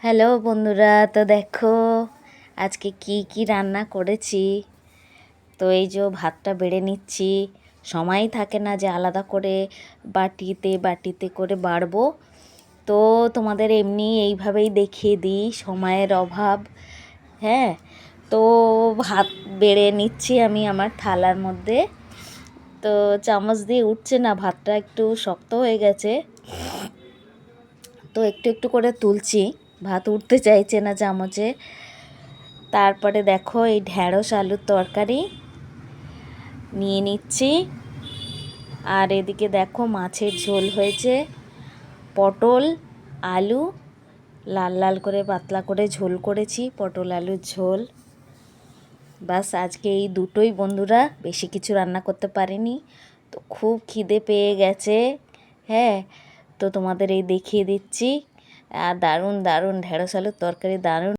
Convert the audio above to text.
Hello বন্ধুরা, তো দেখো আজকে কি কি রান্না করেছি। তো এই যে ভাতটা বেড়ে নিচ্ছি, সময় থাকে না যে আলাদা করে বাটিতে বাটিতে করে বাড়বো। তো তোমাদের এমনি এইভাবেই দেখিয়ে দিই, সময়ের অভাব। হ্যাঁ, তো ভাত বেড়ে নিচ্ছি আমি আমার থালার মধ্যে। তো চামচ দিয়ে উঠছে না, ভাতটা একটু শক্ত হয়ে গেছে, তো একটু একটু করে তুলছি, ভাত উঠতে চাইছে না চামচে। তারপরে দেখো এই ঢ্যাঁড়স আলুর তরকারি নিয়ে নিচ্ছি। আর এদিকে দেখো মাছের ঝোল হয়েছে, পটল আলু লাল লাল করে পাতলা করে ঝোল করেছি, পটল আলুর ঝোল। বাস আজকে এই দুটোই বন্ধুরা, বেশি কিছু রান্না করতে পারিনি। তো খুব খিদে পেয়ে গেছে। হ্যাঁ, তো তোমাদের এই দেখিয়ে দিচ্ছি। আর দারুণ দারুণ ঢ্যাঁড়স আলুর তরকারি, দারুণ।